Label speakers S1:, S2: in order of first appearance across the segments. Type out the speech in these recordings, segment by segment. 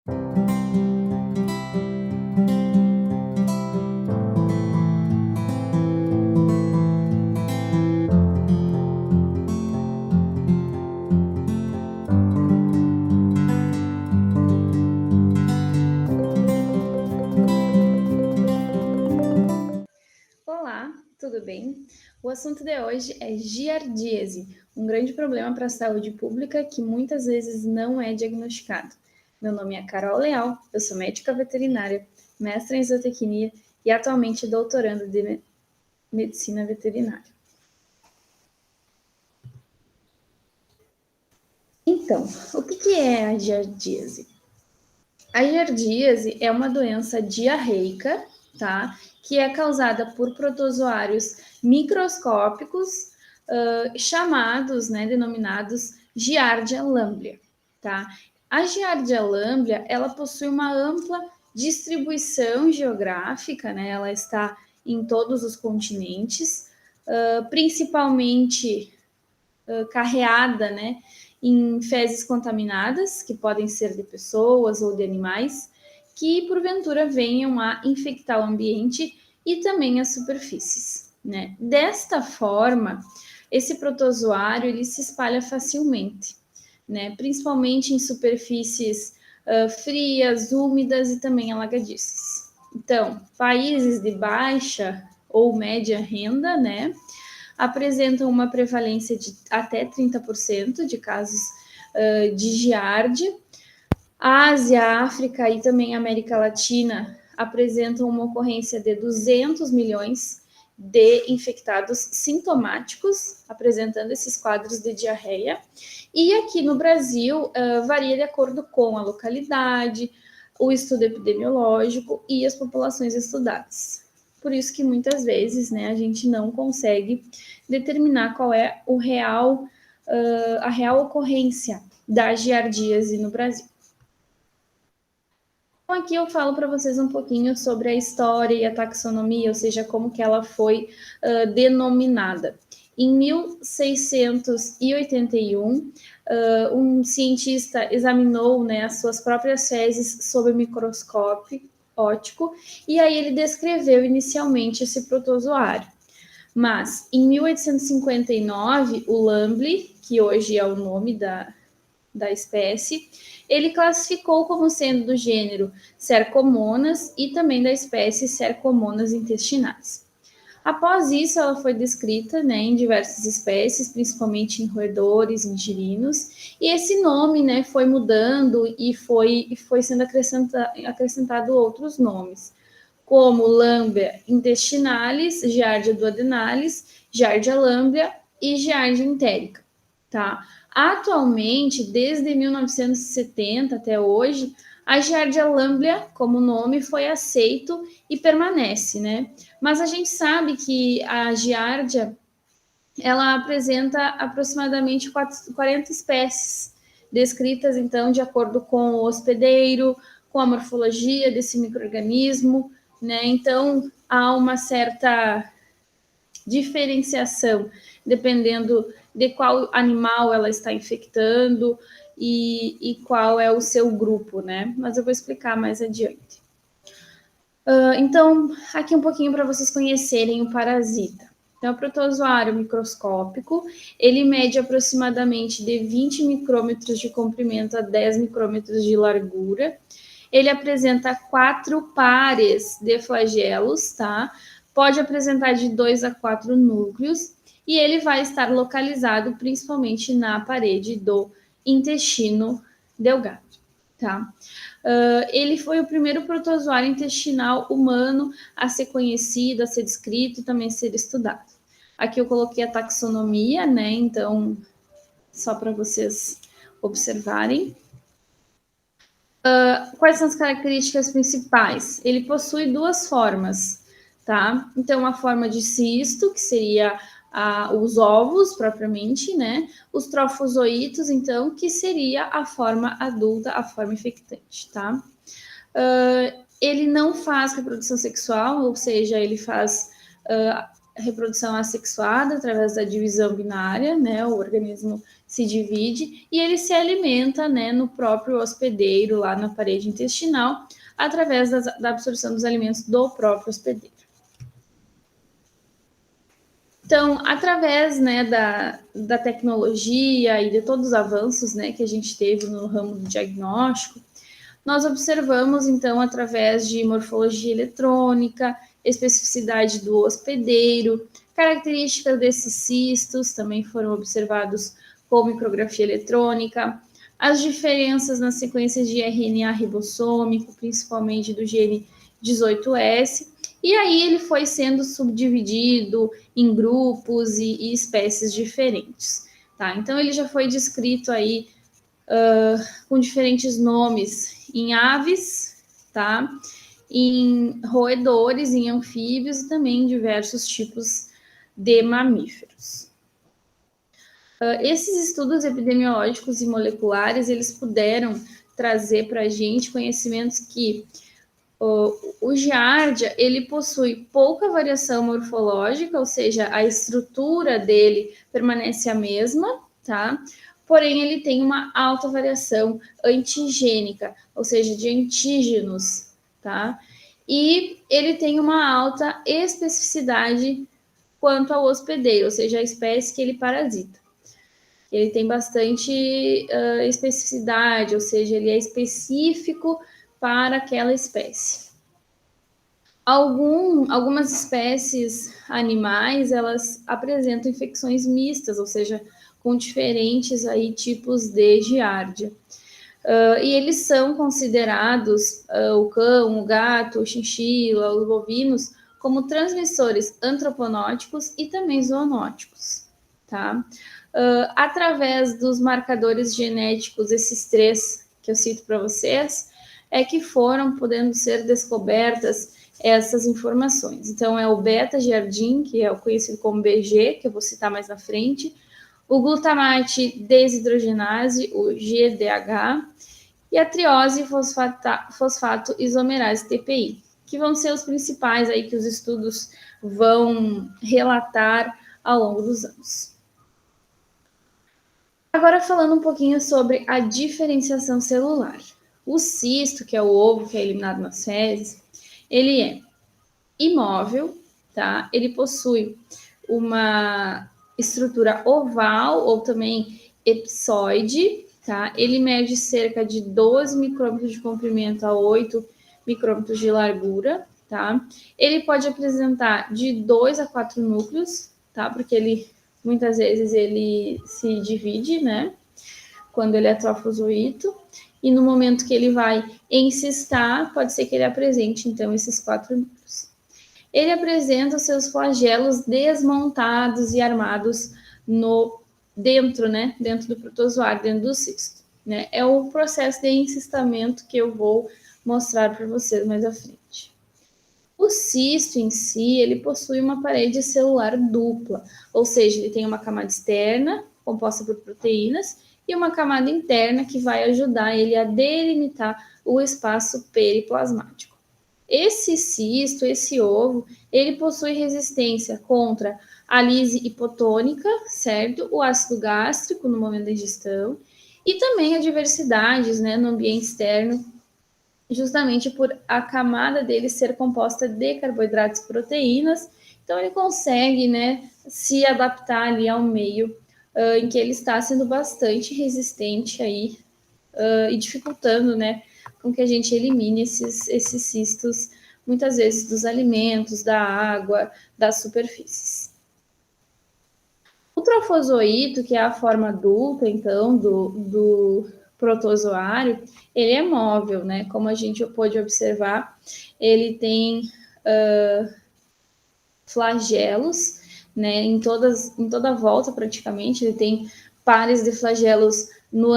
S1: Olá, tudo bem? O assunto de hoje é giardíase, um grande problema para a saúde pública que muitas vezes não é diagnosticado. Meu nome é Carol Leal, eu sou médica veterinária, mestra em zootecnia e atualmente doutorando de medicina veterinária. Então, o que é a giardíase? A giardíase é uma doença diarreica, tá? Que é causada por protozoários microscópicos chamados, né, denominados Giardia lamblia, tá? A Giardia lamblia, ela possui uma ampla distribuição geográfica, né? Ela está em todos os continentes, principalmente carreada, né, em fezes contaminadas, que podem ser de pessoas ou de animais, que porventura venham a infectar o ambiente e também as superfícies, né? Desta forma, esse protozoário ele se espalha facilmente, né? Principalmente em superfícies frias, úmidas e também alagadiças. Então, países de baixa ou média renda, né, apresentam uma prevalência de até 30% de casos de giardia. A Ásia, África e também a América Latina apresentam uma ocorrência de 200 milhões de infectados sintomáticos, apresentando esses quadros de diarreia. E aqui no Brasil, varia de acordo com a localidade, o estudo epidemiológico e as populações estudadas. Por isso que muitas vezes, né, a gente não consegue determinar qual é a real ocorrência da giardíase no Brasil. Então, aqui eu falo para vocês um pouquinho sobre a história e a taxonomia, ou seja, como que ela foi denominada. Em 1681, um cientista examinou, né, as suas próprias fezes sob microscópio óptico, e aí ele descreveu inicialmente esse protozoário. Mas, em 1859, o Lamblie, que hoje é o nome da espécie, ele classificou como sendo do gênero Cercomonas e também da espécie Cercomonas intestinais. Após isso, ela foi descrita, né, em diversas espécies, principalmente em roedores, em girinos, e esse nome, né, foi mudando e foi sendo acrescentado outros nomes, como Lamblia intestinalis, Giardia duodenalis, Giardia lamblia e Giardia entérica, tá? Atualmente, desde 1970 até hoje, a Giardia lamblia, como nome, foi aceito e permanece, né? Mas a gente sabe que a Giardia, ela apresenta aproximadamente 40 espécies, descritas, então, de acordo com o hospedeiro, com a morfologia desse micro-organismo, né? Então, há uma certa diferenciação, dependendo de qual animal ela está infectando e qual é o seu grupo, né? Mas eu vou explicar mais adiante. Então, aqui um pouquinho para vocês conhecerem o parasita. Então, o protozoário microscópico, ele mede aproximadamente de 20 micrômetros de comprimento a 10 micrômetros de largura. Ele apresenta 4 pares de flagelos, tá? Pode apresentar de 2 a 4 núcleos e ele vai estar localizado principalmente na parede do intestino delgado, tá? Ele foi o primeiro protozoário intestinal humano a ser conhecido, a ser descrito e também ser estudado. Aqui eu coloquei a taxonomia, né? Então, só para vocês observarem. Quais são as características principais? Ele possui duas formas, tá? Então, a forma de cisto, que seria os ovos propriamente, né? Os trofozoítos, então, que seria a forma adulta, a forma infectante, tá? Ele não faz reprodução sexual, ou seja, ele faz reprodução assexuada através da divisão binária, né? O organismo se divide e ele se alimenta, né, no próprio hospedeiro, lá na parede intestinal, através da absorção dos alimentos do próprio hospedeiro. Então, através, né, da tecnologia e de todos os avanços, né, que a gente teve no ramo do diagnóstico, nós observamos, então, através de morfologia eletrônica, especificidade do hospedeiro, características desses cistos também foram observados com micrografia eletrônica, as diferenças nas sequências de RNA ribossômico, principalmente do gene 18S, e aí ele foi sendo subdividido em grupos e espécies diferentes, tá? Então ele já foi descrito aí com diferentes nomes em aves, tá? Em roedores, em anfíbios e também em diversos tipos de mamíferos. Esses estudos epidemiológicos e moleculares, eles puderam trazer para a gente conhecimentos que o Giardia, ele possui pouca variação morfológica, ou seja, a estrutura dele permanece a mesma, tá? Porém, ele tem uma alta variação antigênica, ou seja, de antígenos, tá? E ele tem uma alta especificidade quanto ao hospedeiro, ou seja, a espécie que ele parasita. Ele tem bastante especificidade, ou seja, ele é específico para aquela espécie. Algumas espécies animais, elas apresentam infecções mistas, ou seja, com diferentes aí tipos de giardia. E eles são considerados, o cão, o gato, o chinchila, os bovinos, como transmissores antroponóticos e também zoonóticos, tá? Através dos marcadores genéticos, esses três que eu cito para vocês, é que foram podendo ser descobertas essas informações. Então, é o beta-giardin, que é o conhecido como BG, que eu vou citar mais na frente, o glutamate desidrogenase, o GDH, e a triose fosfato isomerase TPI, que vão ser os principais aí que os estudos vão relatar ao longo dos anos. Agora falando um pouquinho sobre a diferenciação celular. O cisto, que é o ovo que é eliminado nas fezes, ele é imóvel, tá? Ele possui uma estrutura oval ou também elipsoide, tá? Ele mede cerca de 12 micrômetros de comprimento a 8 micrômetros de largura, tá? Ele pode apresentar de 2 a 4 núcleos, tá? Porque ele muitas vezes ele se divide, né? Quando ele é trofozoito. E no momento que ele vai encistar, pode ser que ele apresente, então, esses 4 núcleos. Ele apresenta os seus flagelos desmontados e armados dentro do protozoário, dentro do cisto, né? É o processo de encistamento que eu vou mostrar para vocês mais à frente. O cisto em si, ele possui uma parede celular dupla, ou seja, ele tem uma camada externa, composta por proteínas, e uma camada interna que vai ajudar ele a delimitar o espaço periplasmático. Esse cisto, esse ovo, ele possui resistência contra a lise hipotônica, certo? O ácido gástrico no momento da ingestão e também adversidades, né, no ambiente externo, justamente por a camada dele ser composta de carboidratos e proteínas. Então ele consegue, né, se adaptar ali ao meio em que ele está, sendo bastante resistente aí e dificultando, né, com que a gente elimine esses cistos, muitas vezes dos alimentos, da água, das superfícies. O trofozoito, que é a forma adulta, então, do protozoário, ele é móvel, né? Como a gente pôde observar, ele tem flagelos, né? Em toda a volta, praticamente, ele tem pares de flagelos no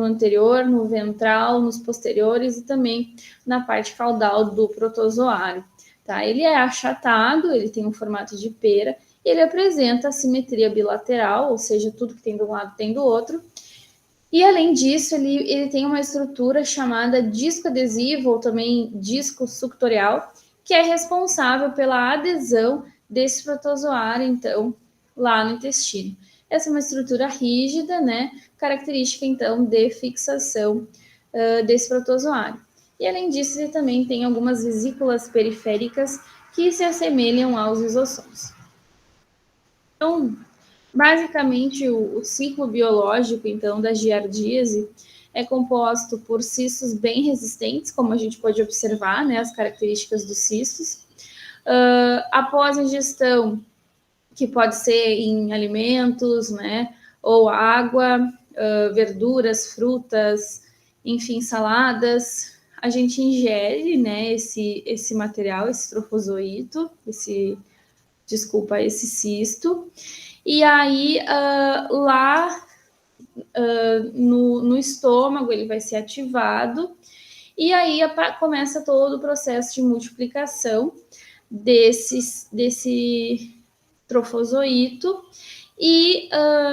S1: anterior, no ventral, nos posteriores e também na parte caudal do protozoário, tá? Ele é achatado, ele tem um formato de pera, e ele apresenta assimetria bilateral, ou seja, tudo que tem de um lado tem do outro. E além disso, ele tem uma estrutura chamada disco adesivo, ou também disco suctorial, que é responsável pela adesão desse protozoário, então, lá no intestino. Essa é uma estrutura rígida, né? Característica, então, de fixação desse protozoário. E, além disso, ele também tem algumas vesículas periféricas que se assemelham aos lisossomos. Então, basicamente, o ciclo biológico, então, da giardíase é composto por cistos bem resistentes, como a gente pode observar, né, as características dos cistos. Após a ingestão, que pode ser em alimentos, né, ou água, verduras, frutas, enfim, saladas, a gente ingere, né, esse material, esse trofozoito, esse cisto, e aí lá no estômago ele vai ser ativado, e aí começa todo o processo de multiplicação desse trofozoito, e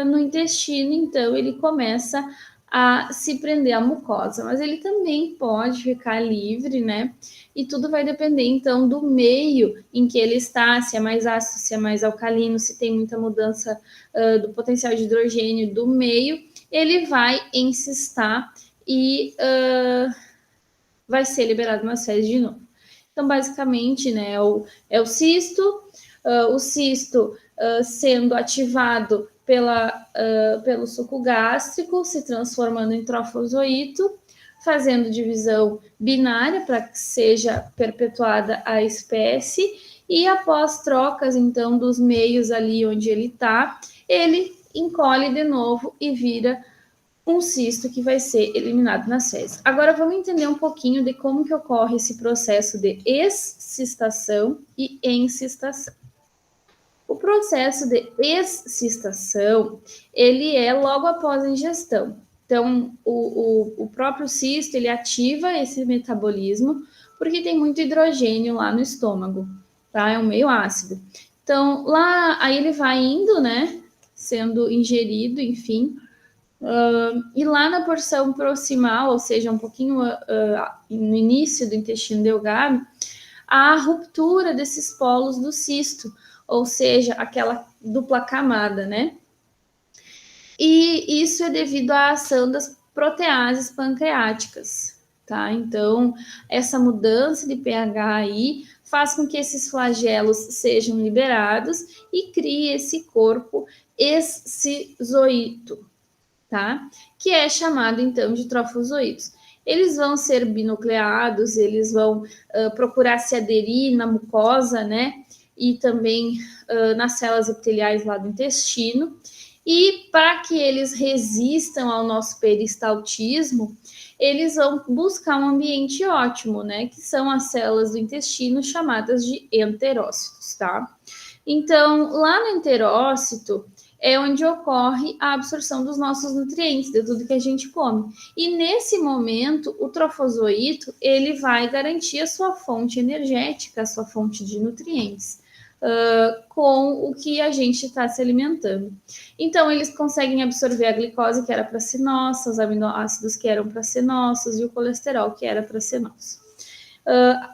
S1: no intestino, então, ele começa a se prender à mucosa, mas ele também pode ficar livre, né? E tudo vai depender, então, do meio em que ele está, se é mais ácido, se é mais alcalino, se tem muita mudança do potencial de hidrogênio do meio, ele vai encistar e vai ser liberado nas fezes de novo. Então, basicamente, né, é o cisto, o cisto sendo ativado pelo suco gástrico, se transformando em trofozoito, fazendo divisão binária para que seja perpetuada a espécie, e após trocas, então, dos meios ali onde ele está, ele encolhe de novo e vira um cisto que vai ser eliminado nas fezes. Agora vamos entender um pouquinho de como que ocorre esse processo de excistação e encistação. O processo de excistação, ele é logo após a ingestão. Então, o próprio cisto, ele ativa esse metabolismo porque tem muito hidrogênio lá no estômago, tá? É um meio ácido. Então, lá, aí ele vai indo, né, sendo ingerido, enfim, e lá na porção proximal, ou seja, um pouquinho no início do intestino delgado, há a ruptura desses polos do cisto, ou seja, aquela dupla camada, né? E isso é devido à ação das proteases pancreáticas, tá? Então, essa mudança de pH aí faz com que esses flagelos sejam liberados e crie esse corpo escisoíto, tá? Que é chamado, então, de trofozoítos. Eles vão ser binucleados, eles vão procurar se aderir na mucosa, né? E também nas células epiteliais lá do intestino. E para que eles resistam ao nosso peristaltismo, eles vão buscar um ambiente ótimo, né? Que são as células do intestino chamadas de enterócitos, tá? Então, lá no enterócito é onde ocorre a absorção dos nossos nutrientes, de tudo que a gente come. E nesse momento, o trofozoito, ele vai garantir a sua fonte energética, a sua fonte de nutrientes, com o que a gente está se alimentando. Então, eles conseguem absorver a glicose, que era para ser nossa, os aminoácidos, que eram para ser nossos, e o colesterol, que era para ser nosso.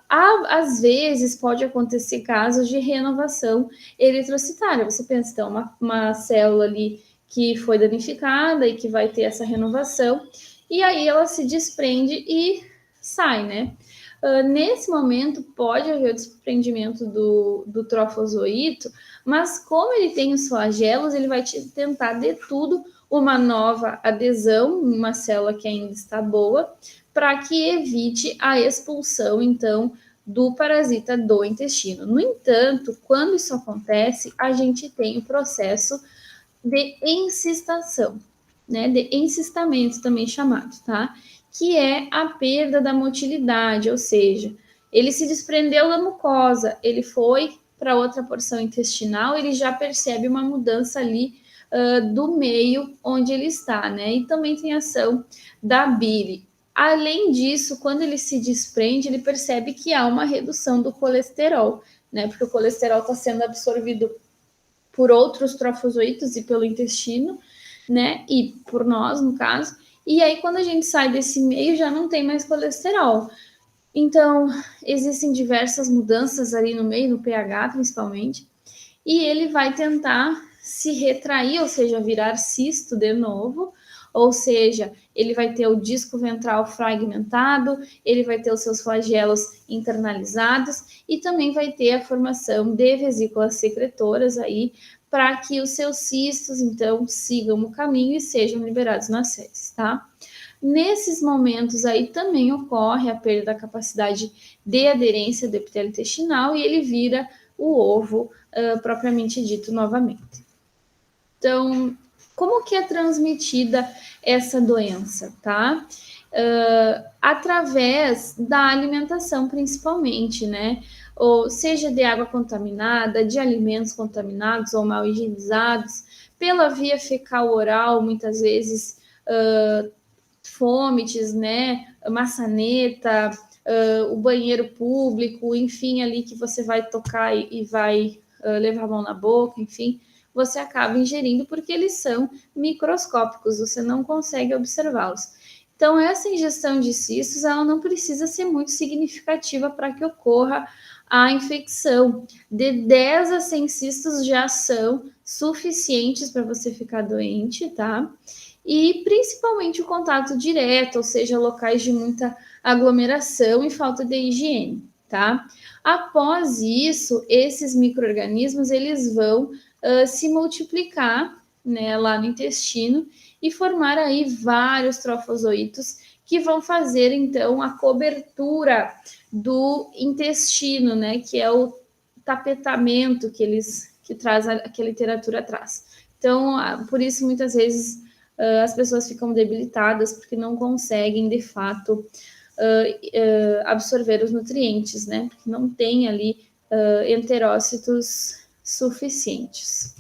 S1: Às vezes pode acontecer casos de renovação eritrocitária. Você pensa, então, uma célula ali que foi danificada e que vai ter essa renovação, e aí ela se desprende e sai, né? Nesse momento pode haver o desprendimento do trofozoito, mas como ele tem os flagelos, ele vai tentar de tudo uma nova adesão, uma célula que ainda está boa, para que evite a expulsão, então, do parasita do intestino. No entanto, quando isso acontece, a gente tem o processo de encistação, né? De encistamento também chamado, tá? Que é a perda da motilidade, ou seja, ele se desprendeu da mucosa, ele foi para outra porção intestinal, ele já percebe uma mudança ali do meio onde ele está, né? E também tem ação da bile. Além disso, quando ele se desprende, ele percebe que há uma redução do colesterol, né? Porque o colesterol está sendo absorvido por outros trofozoitos e pelo intestino, né? E por nós, no caso. E aí, quando a gente sai desse meio, já não tem mais colesterol. Então, existem diversas mudanças ali no meio, no pH principalmente, e ele vai tentar se retrair, ou seja, virar cisto de novo, ou seja, ele vai ter o disco ventral fragmentado, ele vai ter os seus flagelos internalizados e também vai ter a formação de vesículas secretoras aí para que os seus cistos, então, sigam o caminho e sejam liberados nas fezes, tá? Nesses momentos aí também ocorre a perda da capacidade de aderência do epitélio intestinal e ele vira o ovo propriamente dito novamente. Então, como que é transmitida essa doença, tá? Através da alimentação, principalmente, né? Ou seja, de água contaminada, de alimentos contaminados ou mal higienizados, pela via fecal oral, muitas vezes, fômites, né? Maçaneta, o banheiro público, enfim, ali que você vai tocar e vai levar a mão na boca, enfim, você acaba ingerindo porque eles são microscópicos, você não consegue observá-los. Então, essa ingestão de cistos, ela não precisa ser muito significativa para que ocorra a infecção. De 10 a 100 cistos já são suficientes para você ficar doente, tá? E principalmente o contato direto, ou seja, locais de muita aglomeração e falta de higiene, tá? Após isso, esses micro-organismos, eles vão se multiplicar, né, lá no intestino e formar aí vários trofozoitos que vão fazer, então, a cobertura do intestino, né, que é o tapetamento que traz que a literatura traz. Então, por isso, muitas vezes, as pessoas ficam debilitadas porque não conseguem, de fato, absorver os nutrientes, né? Porque não tem ali enterócitos suficientes.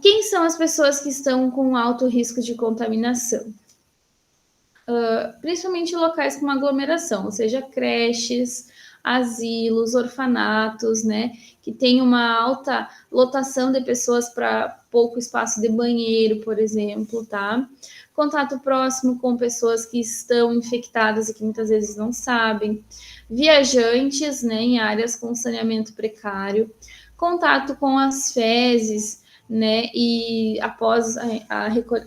S1: Quem são as pessoas que estão com alto risco de contaminação? Principalmente locais com aglomeração, ou seja, creches, asilos, orfanatos, né, que tem uma alta lotação de pessoas para pouco espaço de banheiro, por exemplo, tá? Contato próximo com pessoas que estão infectadas e que muitas vezes não sabem, viajantes, né, em áreas com saneamento precário, contato com as fezes, né, e após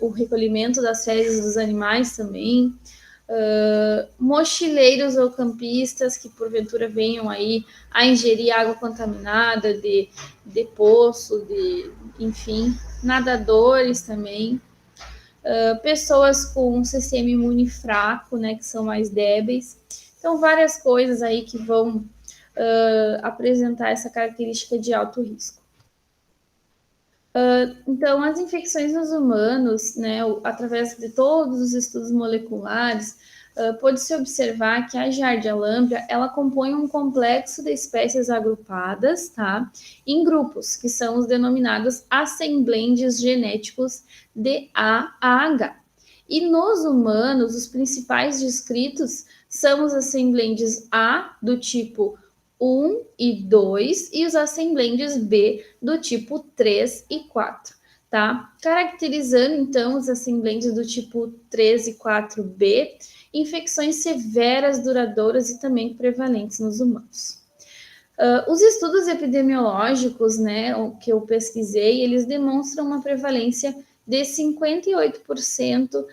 S1: o recolhimento das fezes dos animais também, mochileiros ou campistas que porventura venham aí a ingerir água contaminada de poço, enfim, nadadores também, pessoas com um sistema imune fraco, né, que são mais débeis. Então, várias coisas aí que vão apresentar essa característica de alto risco. Então, as infecções nos humanos, né, através de todos os estudos moleculares, pode-se observar que a Giardia lamblia, ela compõe um complexo de espécies agrupadas, tá, em grupos, que são os denominados assemblendes genéticos de A a H. E nos humanos, os principais descritos são os assemblendes A, do tipo 1 e 2 e os assemblendes B do tipo 3 e 4, tá? Caracterizando, então, os assemblendes do tipo 3 e 4B, infecções severas, duradouras e também prevalentes nos humanos. Os estudos epidemiológicos, né, que eu pesquisei, eles demonstram uma prevalência de 58%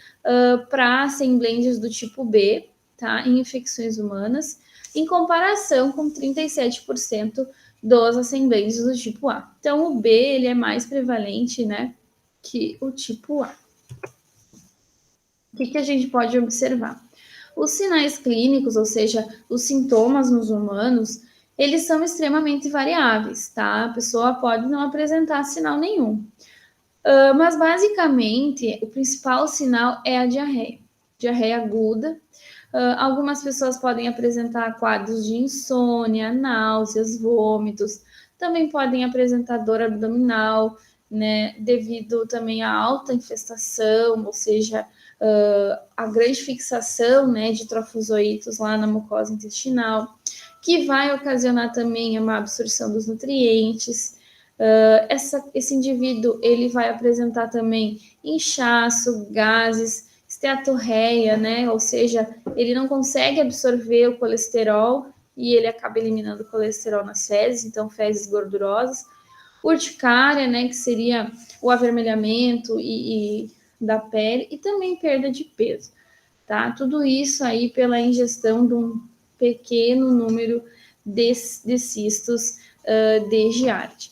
S1: para assemblendes do tipo B, tá, em infecções humanas, em comparação com 37% dos assemblendes do tipo A. Então, o B ele é mais prevalente, né, que o tipo A. O que a gente pode observar? Os sinais clínicos, ou seja, os sintomas nos humanos, eles são extremamente variáveis, tá? A pessoa pode não apresentar sinal nenhum. Mas, basicamente, o principal sinal é a diarreia. Diarreia aguda. Algumas pessoas podem apresentar quadros de insônia, náuseas, vômitos. Também podem apresentar dor abdominal, né? Devido também à alta infestação, ou seja, a grande fixação, né, de trofozoitos lá na mucosa intestinal, que vai ocasionar também uma absorção dos nutrientes. Esse indivíduo ele vai apresentar também inchaço, gases, esteatorreia, né? Ou seja, ele não consegue absorver o colesterol e ele acaba eliminando o colesterol nas fezes, então fezes gordurosas. urticária, né, que seria o avermelhamento e da pele, e também perda de peso, tá? Tudo isso aí pela ingestão de um pequeno número de cistos de Giardia.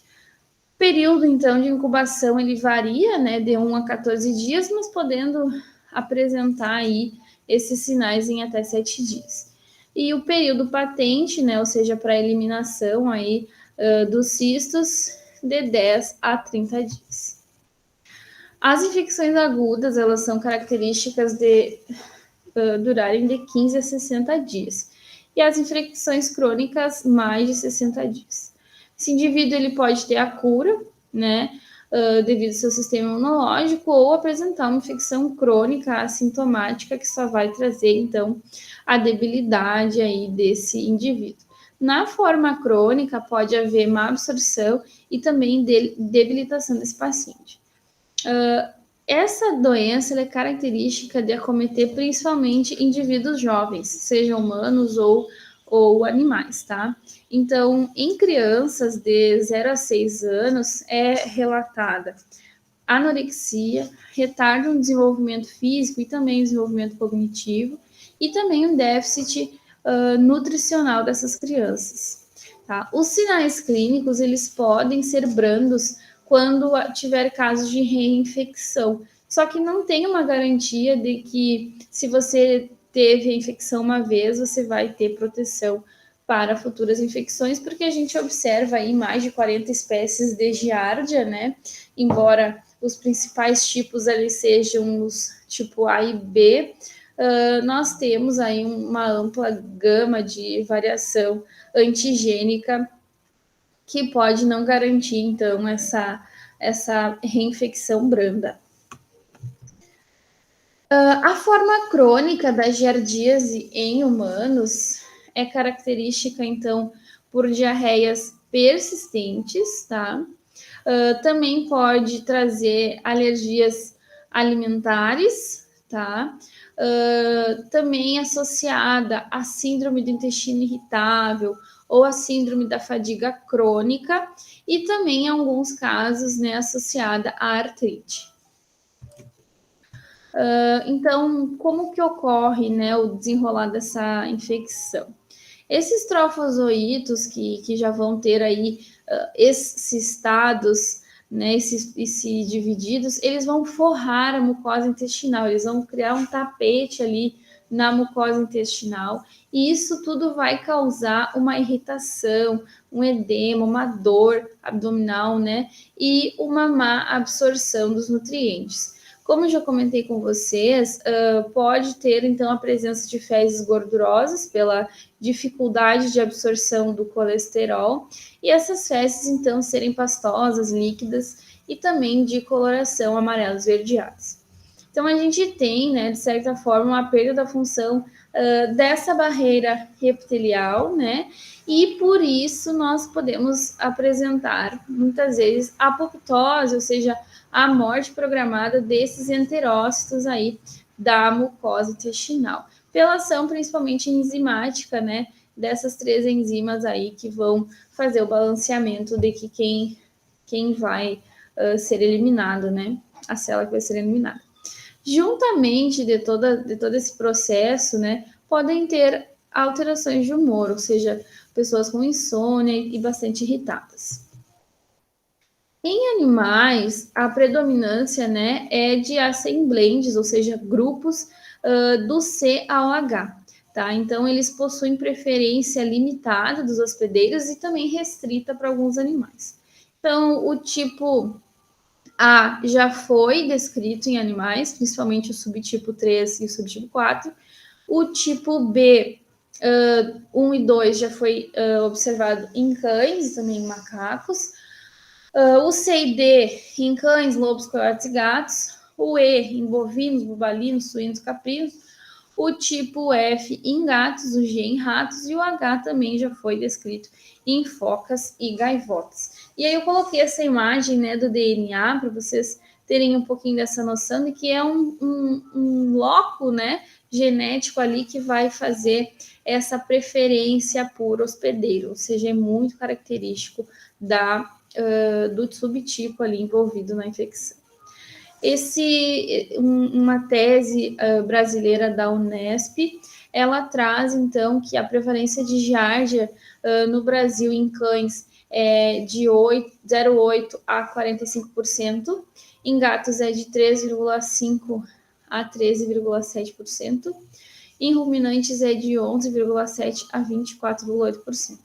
S1: O período, então, de incubação, ele varia, né, de 1 a 14 dias, mas podendo apresentar aí esses sinais em até 7 dias. E o período patente, né, ou seja, para eliminação aí dos cistos, de 10 a 30 dias. As infecções agudas, elas são características de durarem de 15 a 60 dias. E as infecções crônicas, mais de 60 dias. Esse indivíduo ele pode ter a cura, né, devido ao seu sistema imunológico, ou apresentar uma infecção crônica assintomática que só vai trazer, então, a debilidade aí desse indivíduo. Na forma crônica, pode haver má absorção e também debilitação desse paciente. Essa doença é característica de acometer principalmente indivíduos jovens, sejam humanos ou animais, tá? Então, em crianças de 0 a 6 anos, é relatada anorexia, retardo no desenvolvimento físico e também desenvolvimento cognitivo, e também um déficit nutricional dessas crianças. Tá? Os sinais clínicos, eles podem ser brandos quando tiver casos de reinfecção, só que não tem uma garantia de que se você teve a infecção uma vez, você vai ter proteção para futuras infecções, porque a gente observa aí mais de 40 espécies de giardia, né? Embora os principais tipos ali sejam os tipo A e B, nós temos aí uma ampla gama de variação antigênica que pode não garantir, então, essa reinfecção branda. A forma crônica da giardíase em humanos é característica, então, por diarreias persistentes, tá? Também pode trazer alergias alimentares, tá? Também associada à síndrome do intestino irritável ou à síndrome da fadiga crônica e também, em alguns casos, né, associada à artrite. Então, como que ocorre, né, o desenrolar dessa infecção? Esses trofozoítos que já vão ter aí excistados, né, se divididos, eles vão forrar a mucosa intestinal, eles vão criar um tapete ali na mucosa intestinal, e isso tudo vai causar uma irritação, um edema, uma dor abdominal, né, e uma má absorção dos nutrientes. Como eu já comentei com vocês, pode ter, então, a presença de fezes gordurosas pela dificuldade de absorção do colesterol, e essas fezes, então, serem pastosas, líquidas e também de coloração amarela esverdeadas. Então, a gente tem, né, de certa forma, uma perda da função dessa barreira epitelial, né, e por isso nós podemos apresentar, muitas vezes, apoptose, ou seja, a morte programada desses enterócitos aí da mucosa intestinal, pela ação principalmente enzimática, né, dessas 3 enzimas aí que vão fazer o balanceamento de que quem vai ser eliminado, né, a célula que vai ser eliminada. Juntamente de todo esse processo, né, podem ter alterações de humor, ou seja, pessoas com insônia e bastante irritadas. Em animais, a predominância, né, é de assemblentes, ou seja, grupos do C ao H, tá? Então, eles possuem preferência limitada dos hospedeiros e também restrita para alguns animais. Então, o tipo A já foi descrito em animais, principalmente o subtipo 3 e o subtipo 4. O tipo B, 1 e 2, já foi observado em cães e também em macacos. O C e D em cães, lobos, coiotes e gatos. O E em bovinos, bubalinos, suínos, caprinos. O tipo F em gatos, o G em ratos e o H também já foi descrito em focas e gaivotas. E aí eu coloquei essa imagem, né, do DNA para vocês terem um pouquinho dessa noção de que é um loco, né, genético ali que vai fazer essa preferência por hospedeiro, ou seja, é muito característico da do subtipo ali envolvido na infecção. Uma tese brasileira da Unesp, ela traz, então, que a prevalência de giardia no Brasil em cães é de 0,8% a 45%, em gatos é de 3,5% a 13,7%, em ruminantes é de 11,7% a 24,8%.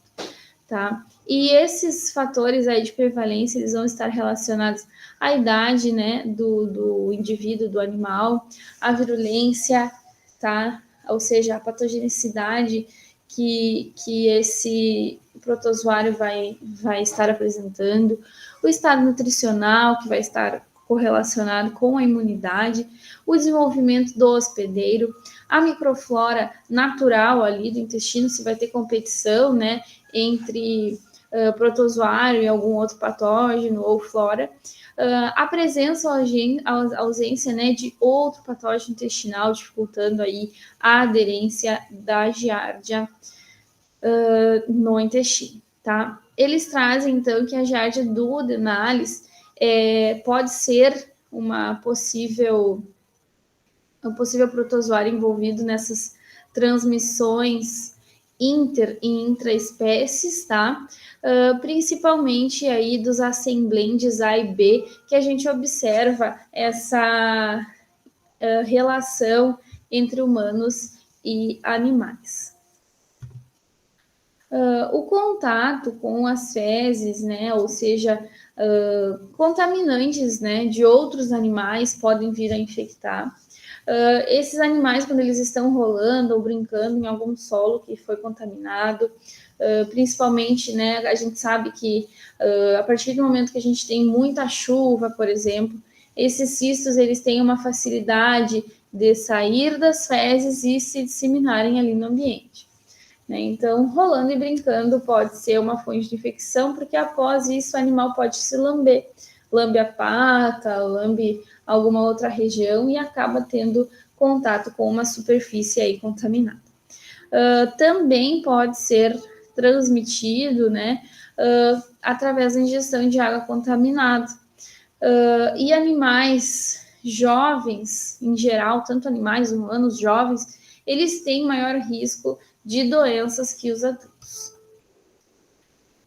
S1: Tá? E esses fatores aí de prevalência, eles vão estar relacionados à idade, né, do indivíduo, do animal, à virulência, tá? Ou seja, a patogenicidade que esse protozoário vai estar apresentando, o estado nutricional, que vai estar correlacionado com a imunidade, o desenvolvimento do hospedeiro, a microflora natural ali do intestino, se vai ter competição, né, entre protozoário e algum outro patógeno ou flora, a presença ou a ausência, né, de outro patógeno intestinal, dificultando aí a aderência da giardia no intestino, tá? Eles trazem, então, que a giardia do Denales pode ser um possível protozoário envolvido nessas transmissões inter e intraespécies, tá? Principalmente aí dos assemblendes A e B, que a gente observa essa relação entre humanos e animais. O contato com as fezes, né, ou seja, contaminantes, né, de outros animais podem vir a infectar. Esses animais, quando eles estão rolando ou brincando em algum solo que foi contaminado, principalmente, né, a gente sabe que a partir do momento que a gente tem muita chuva, por exemplo, esses cistos eles têm uma facilidade de sair das fezes e se disseminarem ali no ambiente. Né? Então, rolando e brincando pode ser uma fonte de infecção, porque após isso o animal pode se lamber, lambe a pata, lambe alguma outra região e acaba tendo contato com uma superfície aí contaminada. Também pode ser transmitido, né, através da ingestão de água contaminada. E animais jovens, em geral, tanto animais humanos jovens, eles têm maior risco de doenças que os adultos.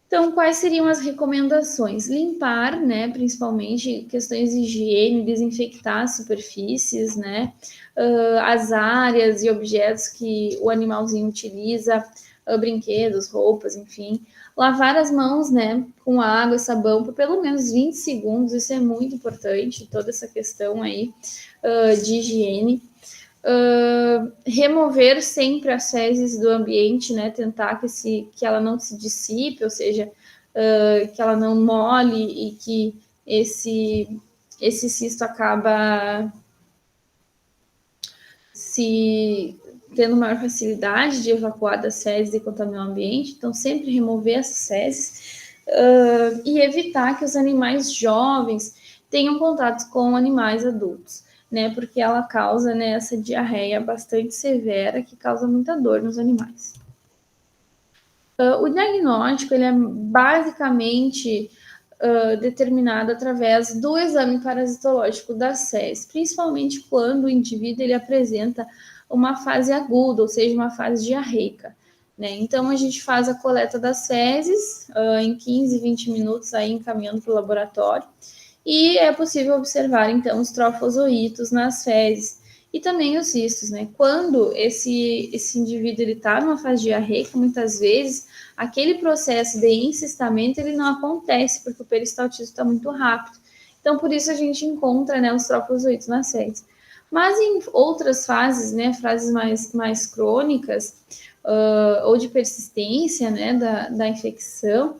S1: Então, quais seriam as recomendações? Limpar, né, principalmente questões de higiene, desinfectar as superfícies, né, as áreas e objetos que o animalzinho utiliza, brinquedos, roupas, enfim. Lavar as mãos, né, com água e sabão por pelo menos 20 segundos, isso é muito importante, toda essa questão aí de higiene. Remover sempre as fezes do ambiente, né? Tentar que ela não se dissipe, ou seja, que ela não mole e que esse cisto acaba se tendo maior facilidade de evacuar das fezes e contaminar o ambiente. Então, sempre remover essas fezes e evitar que os animais jovens tenham contato com animais adultos. Né, porque ela causa, né, essa diarreia bastante severa que causa muita dor nos animais. O diagnóstico ele é basicamente determinado através do exame parasitológico das fezes, principalmente quando o indivíduo ele apresenta uma fase aguda, ou seja, uma fase diarreica. Né? Então, a gente faz a coleta das fezes em 15, 20 minutos, aí encaminhando para o laboratório, e é possível observar, então, os trofozoítos nas fezes e também os cistos, né? Quando esse indivíduo está numa fase diarreica, muitas vezes, aquele processo de encistamento, ele não acontece, porque o peristaltismo está muito rápido. Então, por isso a gente encontra, né, os trofozoítos nas fezes. Mas em outras fases, né, fases mais crônicas, ou de persistência, né, da infecção,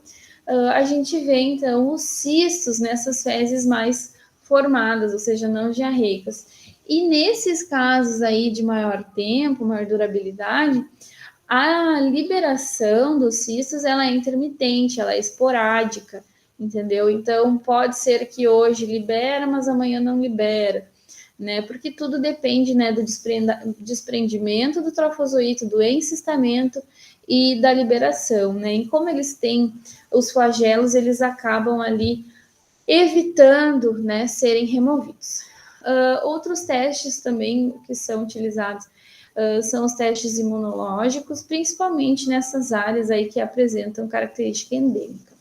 S1: a gente vê, então, os cistos nessas fezes mais formadas, ou seja, não diarreicas. E nesses casos aí de maior tempo, maior durabilidade, a liberação dos cistos, ela é intermitente, ela é esporádica, entendeu? Então, pode ser que hoje libera, mas amanhã não libera, né? Porque tudo depende, né, do desprendimento do trofozoito, do encistamento e da liberação, né? E como eles têm os flagelos, eles acabam ali evitando, né, serem removidos. Outros testes também que são utilizados são os testes imunológicos, principalmente nessas áreas aí que apresentam característica endêmica.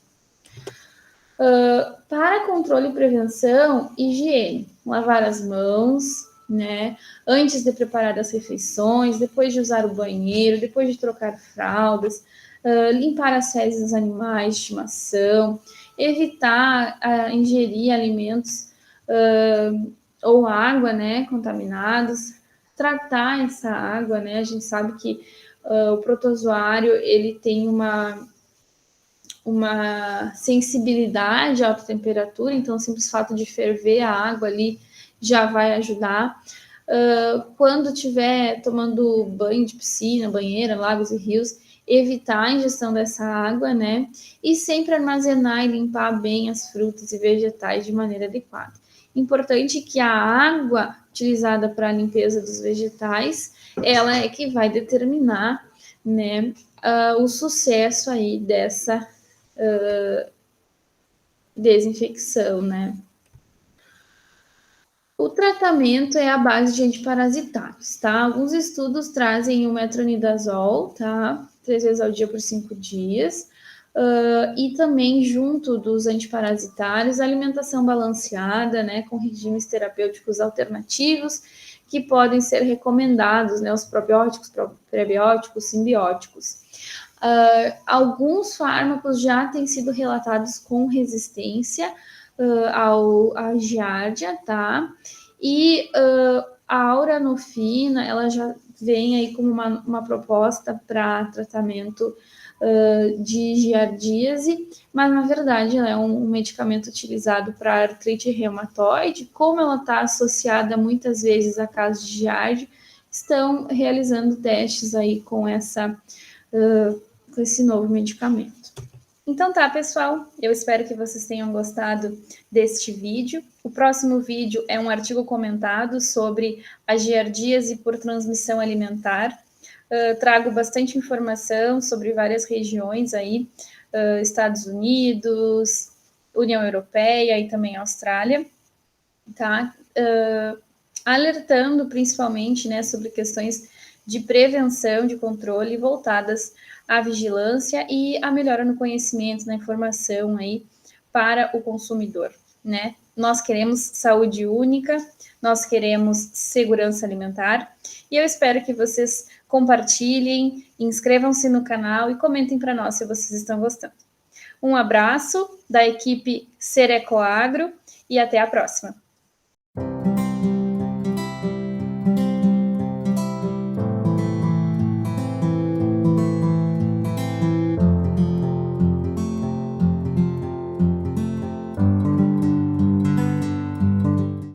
S1: Para controle e prevenção, higiene, lavar as mãos, né, antes de preparar as refeições, depois de usar o banheiro, depois de trocar fraldas, limpar as fezes dos animais de estimação, evitar ingerir alimentos ou água, né, contaminados, tratar essa água, né, a gente sabe que o protozoário, ele tem uma sensibilidade à alta temperatura, então o simples fato de ferver a água ali já vai ajudar. Quando estiver tomando banho de piscina, banheira, lagos e rios, evitar a ingestão dessa água, né? E sempre armazenar e limpar bem as frutas e vegetais de maneira adequada. Importante que a água utilizada para a limpeza dos vegetais, ela é que vai determinar, né, o sucesso aí dessa desinfecção, né? O tratamento é à base de antiparasitários, tá? Alguns estudos trazem o metronidazol, tá? 3 vezes ao dia por 5 dias. E também, junto dos antiparasitários, alimentação balanceada, né? Com regimes terapêuticos alternativos, que podem ser recomendados, né? Os probióticos, prebióticos, simbióticos. Alguns fármacos já têm sido relatados com resistência à giardia, tá? E a auranofina, ela já vem aí como uma proposta para tratamento de giardíase, mas na verdade ela é um medicamento utilizado para artrite reumatoide. Como ela está associada muitas vezes a casos de giardia, estão realizando testes aí com esse novo medicamento. Então tá, pessoal, eu espero que vocês tenham gostado deste vídeo. O próximo vídeo é um artigo comentado sobre a giardíase por transmissão alimentar. Trago bastante informação sobre várias regiões aí, Estados Unidos, União Europeia e também Austrália, tá? Alertando principalmente, né, sobre questões de prevenção, de controle voltadas à vigilância e à melhora no conhecimento, na informação aí para o consumidor, né? Nós queremos saúde única, nós queremos segurança alimentar e eu espero que vocês compartilhem, inscrevam-se no canal e comentem para nós se vocês estão gostando. Um abraço da equipe Serecoagro e até a próxima!